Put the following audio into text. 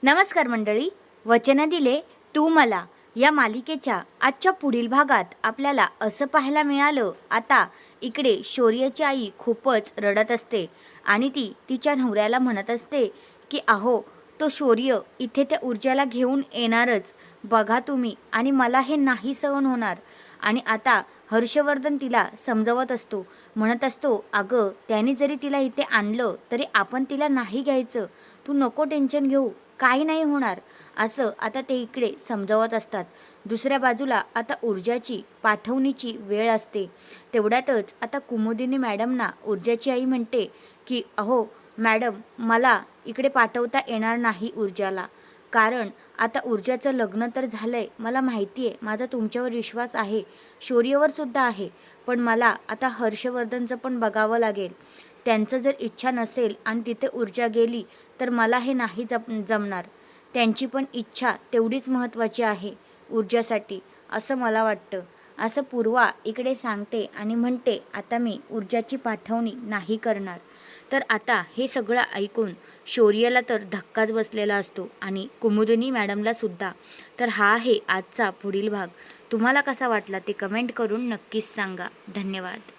नमस्कार मंडळी, वचन दिले तू मला या मालिकेच्या आजच्या पुढील भागात आपल्याला असं पाहायला मिळालं. आता इकडे शौर्याची आई खूपच रडत असते आणि ती तिच्या नवऱ्याला म्हणत असते की अहो, तो शौर्य इथे त्या ऊर्जाला घेऊन येणारच बघा तुम्ही, आणि मला हे नाही सहन होणार. आणि आता हर्षवर्धन तिला समजवत असतो, म्हणत असतो अगं, त्याने जरी तिला इथे आणलं तरी आपण तिला नाही घ्यायचं, तू नको टेन्शन घेऊ, काही नाही होणार, असं आता ते इकडे समजावत असतात. दुसऱ्या बाजूला आता ऊर्जाची पाठवणीची वेळ असते. तेवढ्यातच आता कुमुदिनी मॅडमना ऊर्जाची आई म्हणते की अहो मॅडम, मला इकडे पाठवता येणार नाही ऊर्जाला, कारण आता ऊर्जाचं लग्न तर झालं आहे, मला माहिती आहे, माझा तुमच्यावर विश्वास आहे, शौर्यवर सुद्धा आहे, पण मला आता हर्षवर्धनचं पण बघावं लागेल. त्यांचं जर इच्छा नसेल आणि तिथे ऊर्जा गेली तर मला हे नाही जमणार. त्यांची पण इच्छा तेवढीच महत्त्वाची आहे ऊर्जासाठी, असं मला वाटतं, असं पूर्वा इकडे सांगते आणि म्हणते आता मी ऊर्जाची पाठवणी नाही करणार. तर आता हे सगळं ऐकून शौर्याला तर धक्काच बसलेला असतो आणि कुमुदिनी मॅडमला सुद्धा. तर हा आहे आजचा पुढील भाग. तुम्हाला कसा वाटला ते कमेंट करून नक्कीच सांगा. धन्यवाद.